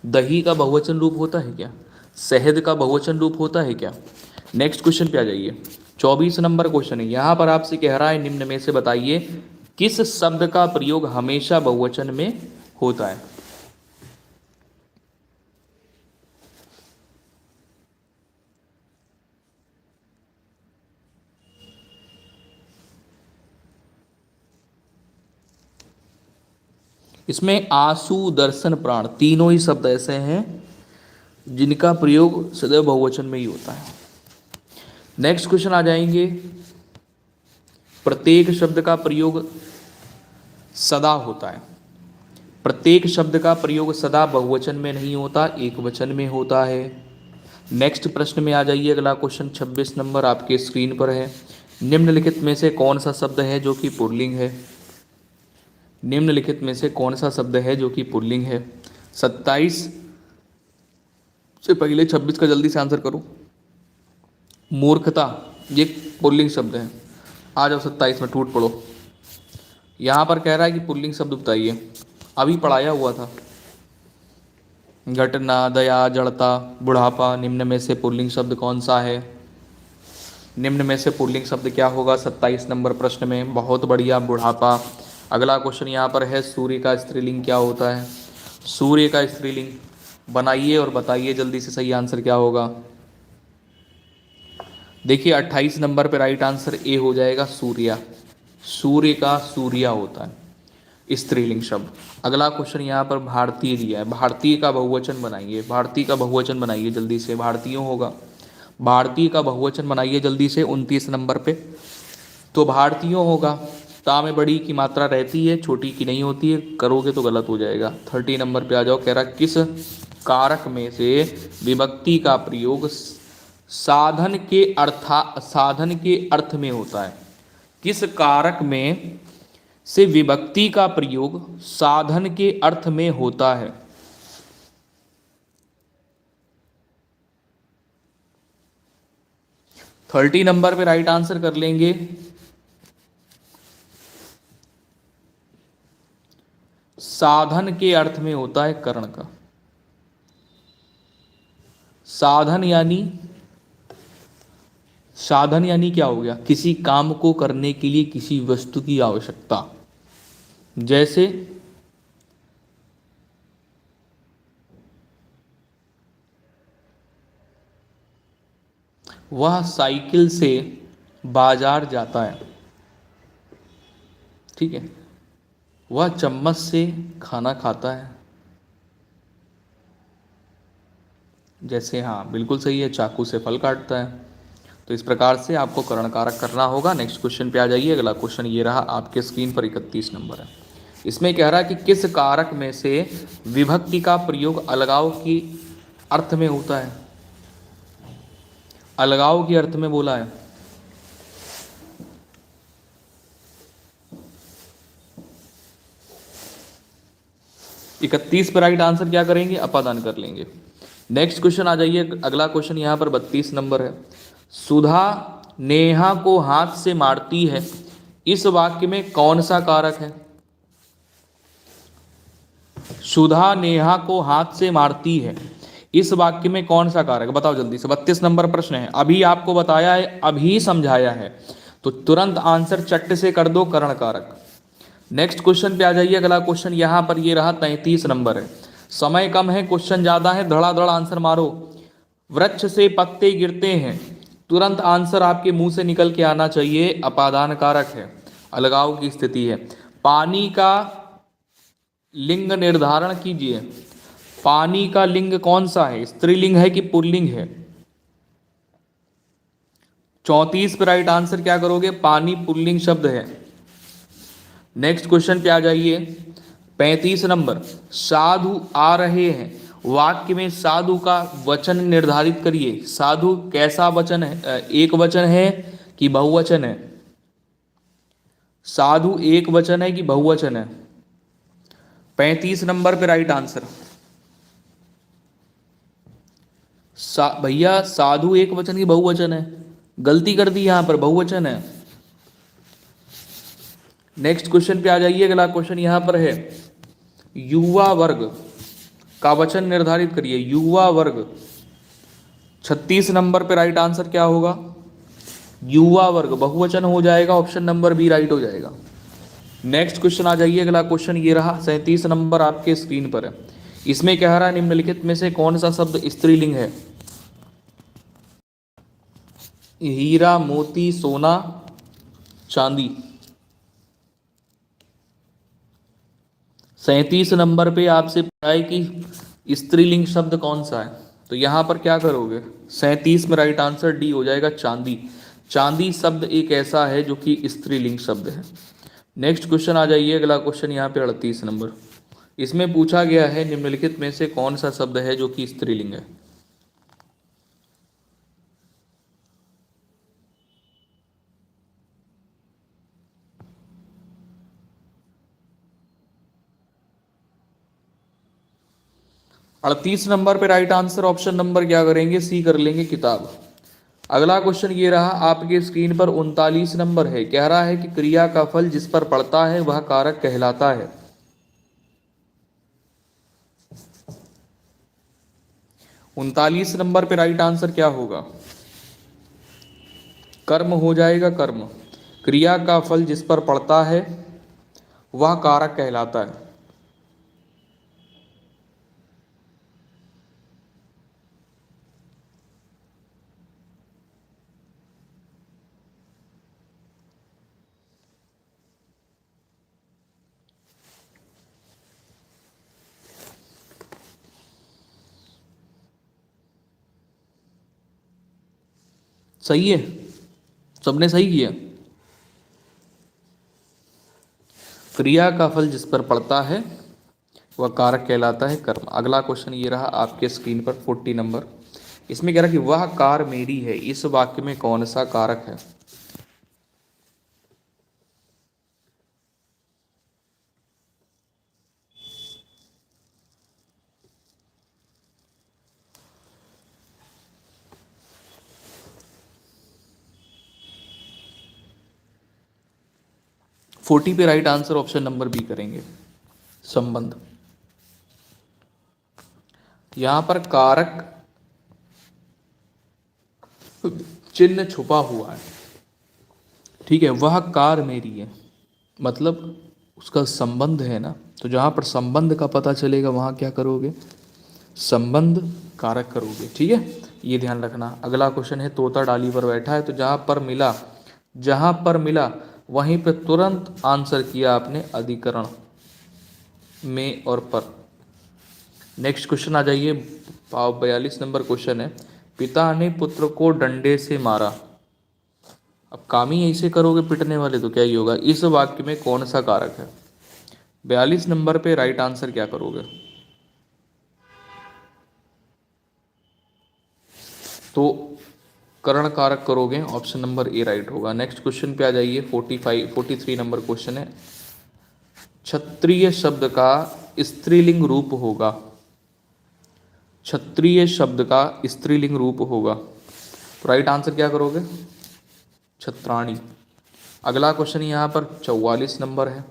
दही का बहुवचन रूप होता है क्या। शहद का बहुवचन रूप होता है क्या। नेक्स्ट क्वेश्चन पे आ जाइए। 24 नंबर क्वेश्चन है, यहां पर आपसे कह रहा है निम्न में से बताइए किस शब्द का प्रयोग हमेशा बहुवचन में होता है। इसमें आंसू, दर्शन, प्राण तीनों ही शब्द ऐसे हैं जिनका प्रयोग सदैव बहुवचन में ही होता है। नेक्स्ट क्वेश्चन आ जाएंगे। प्रत्येक शब्द का प्रयोग सदा होता है। प्रत्येक शब्द का प्रयोग सदा बहुवचन में नहीं होता, एक वचन में होता है। नेक्स्ट प्रश्न में आ जाइए। अगला क्वेश्चन 26 नंबर आपके स्क्रीन पर है। निम्नलिखित में से कौन सा शब्द है जो कि पुल्लिंग है। निम्नलिखित में से कौन सा शब्द है जो कि पुल्लिंग है। 27 से पहले 26 का जल्दी से आंसर करो। मूर्खता, ये पुल्लिंग शब्द है। आ जाओ 27 में टूट पड़ो। यहाँ पर कह रहा है कि पुल्लिंग शब्द बताइए, अभी पढ़ाया हुआ था। घटना, दया, जड़ता, बुढ़ापा, निम्न में से पुल्लिंग शब्द कौन सा है। निम्न में से पुल्लिंग शब्द क्या होगा 27 नंबर प्रश्न में। बहुत बढ़िया, बुढ़ापा। अगला क्वेश्चन यहाँ पर है, सूर्य का स्त्रीलिंग क्या होता है। सूर्य का स्त्रीलिंग बनाइए और बताइए जल्दी से सही आंसर क्या होगा। देखिए 28 नंबर पे राइट आंसर ए हो जाएगा, सूर्या। सूर्य का सूर्या होता है स्त्रीलिंग शब्द। अगला क्वेश्चन यहाँ पर भारतीय दिया है, भारतीय का बहुवचन बनाइए। भारतीय का बहुवचन बनाइए जल्दी से, भारतीयों होगा। भारतीय का बहुवचन बनाइए जल्दी से 29 नंबर पे। तो भारतीयों होगा। ता में बड़ी की मात्रा रहती है, छोटी की नहीं होती है, करोगे तो गलत हो जाएगा। 30 नंबर पे आ जाओ। कह रहा किस कारक में से विभक्ति का प्रयोग साधन के अर्थ में होता है। किस कारक में से विभक्ति का प्रयोग साधन के अर्थ में होता है। 30 नंबर पे राइट आंसर कर लेंगे। साधन के अर्थ में होता है करण का। साधन यानी, साधन यानी क्या हो गया, किसी काम को करने के लिए किसी वस्तु की आवश्यकता। जैसे वह साइकिल से बाजार जाता है, ठीक है। वह चम्मच से खाना खाता है। जैसे हाँ बिल्कुल सही है, चाकू से फल काटता है। तो इस प्रकार से आपको करण कारक करना होगा। नेक्स्ट क्वेश्चन पे आ जाइए। अगला क्वेश्चन ये रहा आपके स्क्रीन पर, 31 नंबर है। इसमें कह रहा है कि किस कारक में से विभक्ति का प्रयोग अलगाव की अर्थ में होता है। अलगाव के अर्थ में बोला है। इकतीस पर राइट आंसर क्या करेंगे, अपादान कर लेंगे। नेक्स्ट क्वेश्चन आ जाइए। अगला क्वेश्चन यहां पर 32 नंबर है। सुधा नेहा को हाथ से मारती है, इस वाक्य में कौन सा कारक है। सुधा नेहा को हाथ से मारती है, इस वाक्य में कौन सा कारक, बताओ जल्दी से। 32 नंबर प्रश्न है, अभी आपको बताया है, अभी समझाया है, तो तुरंत आंसर चट से कर दो, करण कारक। नेक्स्ट क्वेश्चन पे आ जाइए। अगला क्वेश्चन यहां पर ये रहा 33 नंबर है। समय कम है, क्वेश्चन ज्यादा है, धड़ाधड़ आंसर मारो। वृक्ष से पत्ते गिरते हैं, तुरंत आंसर आपके मुंह से निकल के आना चाहिए, अपादान कारक है, अलगाव की स्थिति है। पानी का लिंग निर्धारण कीजिए। पानी का लिंग कौन सा है, स्त्रीलिंग है कि पुल्लिंग है। 34 पर राइट आंसर क्या करोगे, पानी पुल्लिंग शब्द है। नेक्स्ट क्वेश्चन पे आ जाइए। 35 नंबर, साधु आ रहे हैं, वाक्य में साधु का वचन निर्धारित करिए। साधु कैसा वचन है, एक वचन है कि बहुवचन है। साधु एक वचन है कि बहुवचन है। 35 नंबर पे राइट आंसर। भैया साधु एक वचन की बहुवचन है, गलती कर दी यहां पर, बहुवचन है। नेक्स्ट क्वेश्चन पे आ जाइए। अगला क्वेश्चन यहां पर है, युवा वर्ग का वचन निर्धारित करिए। युवा वर्ग, 36 नंबर पे राइट आंसर क्या होगा, युवा वर्ग बहुवचन हो जाएगा, ऑप्शन नंबर बी राइट हो जाएगा। नेक्स्ट क्वेश्चन आ जाइए। अगला क्वेश्चन ये रहा 37 नंबर आपके स्क्रीन पर है। इसमें कह रहा है निम्नलिखित में से कौन सा शब्द स्त्रीलिंग है। हीरा, मोती, सोना, चांदी। 37 नंबर पे आपसे पूछा है कि स्त्रीलिंग शब्द कौन सा है, तो यहां पर क्या करोगे, 37 में राइट आंसर डी हो जाएगा, चांदी। चांदी शब्द एक ऐसा है जो कि स्त्रीलिंग शब्द है। नेक्स्ट क्वेश्चन आ जाइए। अगला क्वेश्चन यहाँ पे 38 नंबर। इसमें पूछा गया है निम्नलिखित में से कौन सा शब्द है जो कि स्त्रीलिंग है। अड़तीस नंबर पे राइट आंसर ऑप्शन नंबर क्या करेंगे, सी कर लेंगे, किताब। अगला क्वेश्चन ये रहा आपके स्क्रीन पर 39 नंबर है। कह रहा है कि क्रिया का फल जिस पर पड़ता है वह कारक कहलाता है। 39 नंबर पे राइट आंसर क्या होगा, कर्म हो जाएगा, कर्म। क्रिया का फल जिस पर पड़ता है वह कारक कहलाता है। सही है, सबने सही किया। क्रिया का फल जिस पर पड़ता है वह कारक कहलाता है, कर्म। अगला क्वेश्चन ये रहा आपके स्क्रीन पर 40 नंबर। इसमें कह रहा है कि वह कार मेरी है, इस वाक्य में कौन सा कारक है। 40 पे right answer option number B करेंगे, संबंध। यहां पर कारक चिन्ह छुपा हुआ है, ठीक है। वह कार मेरी है, मतलब उसका संबंध है ना, तो जहां पर संबंध का पता चलेगा वहां क्या करोगे, संबंध कारक करोगे, ठीक है। ये ध्यान रखना। अगला क्वेश्चन है, तोता डाली पर बैठा है, तो जहां पर मिला वहीं पे तुरंत आंसर किया आपने अधिकरण में और पर। नेक्स्ट क्वेश्चन आ जाइए, 42 नंबर क्वेश्चन है, पिता ने पुत्र को डंडे से मारा। अब काम ही ऐसे करोगे पिटने वाले, तो क्या ही होगा। इस वाक्य में कौन सा कारक है। 42 नंबर पे राइट आंसर क्या करोगे, तो करण कारक करोगे, ऑप्शन नंबर ए राइट होगा। नेक्स्ट क्वेश्चन पे आ जाइए, 43 नंबर क्वेश्चन है, क्षत्रिय शब्द का स्त्रीलिंग रूप होगा। क्षत्रिय शब्द का स्त्रीलिंग रूप होगा, तो राइट आंसर क्या करोगे, छत्राणी। अगला क्वेश्चन यहाँ पर 44 नंबर है,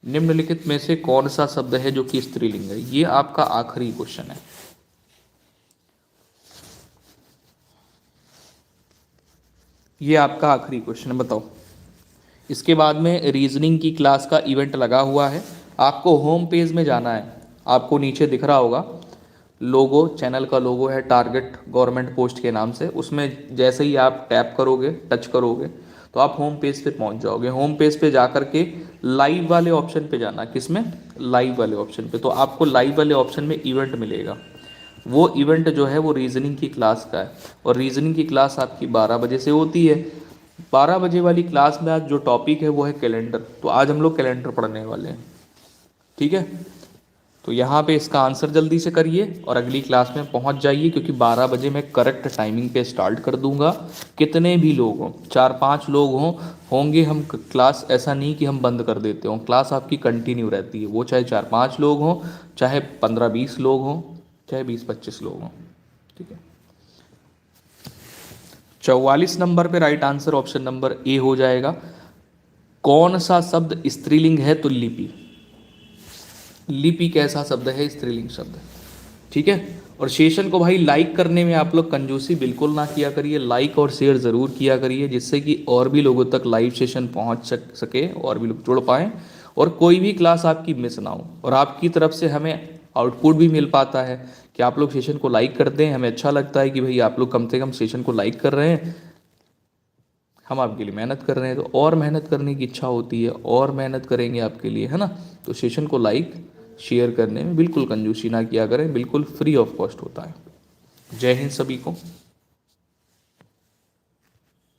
निम्नलिखित में से कौन सा शब्द है जो कि स्त्रीलिंग है। ये आपका आखिरी क्वेश्चन है, ये आपका आखिरी क्वेश्चन है, बताओ। इसके बाद में रीजनिंग की क्लास का इवेंट लगा हुआ है, आपको होम पेज में जाना है। आपको नीचे दिख रहा होगा लोगो, चैनल का लोगो है टारगेट गवर्नमेंट पोस्ट के नाम से, उसमें जैसे ही आप टैप करोगे, टच करोगे, तो आप होम पेज पे पहुंच जाओगे। होम पेज पे जा करके लाइव वाले ऑप्शन पे जाना, किसमें, लाइव वाले ऑप्शन पे, तो आपको लाइव वाले ऑप्शन में इवेंट मिलेगा। वो इवेंट जो है वो रीजनिंग की क्लास का है, और रीजनिंग की क्लास आपकी 12 बजे से होती है। 12 बजे वाली क्लास में आज जो टॉपिक है वो है कैलेंडर, तो आज हम लोग कैलेंडर पढ़ने वाले हैं, ठीक है। तो यहाँ पे इसका आंसर जल्दी से करिए और अगली क्लास में पहुँच जाइए, क्योंकि 12 बजे मैं करेक्ट टाइमिंग पे स्टार्ट कर दूंगा। कितने भी लोग हों, 4-5 लोग होंगे हम, क्लास ऐसा नहीं कि हम बंद कर देते हों, क्लास आपकी कंटिन्यू रहती है। वो चाहे 4-5 लोग हों, चाहे 15-20 लोग हों, चाहे 20-25 लोग हों, ठीक है। 44 नंबर पे right answer option number A हो जाएगा। कौन सा शब्द स्त्रीलिंग है, तो लिपि। लिपि कैसा शब्द है, स्त्रीलिंग शब्द है, ठीक है। और सेशन को भाई लाइक करने में आप लोग कंजूसी बिल्कुल ना किया करिए, लाइक और शेयर ज़रूर किया करिए, जिससे कि और भी लोगों तक लाइव सेशन पहुंच सके और भी लोग जुड़ पाएँ, और कोई भी क्लास आपकी मिस ना हो। और आपकी तरफ से हमें आउटपुट भी मिल पाता है कि आप लोग सेशन को लाइक करते हैं, हमें अच्छा लगता है कि भाई आप लोग कम से कम सेशन को लाइक कर रहे हैं, हम आपके लिए मेहनत कर रहे हैं, तो और मेहनत करने की इच्छा होती है, और मेहनत करेंगे आपके लिए, है ना। तो सेशन को लाइक शेयर करने में बिल्कुल कंजूसी ना किया करें, बिल्कुल फ्री ऑफ कॉस्ट होता है। जय हिंद सभी को।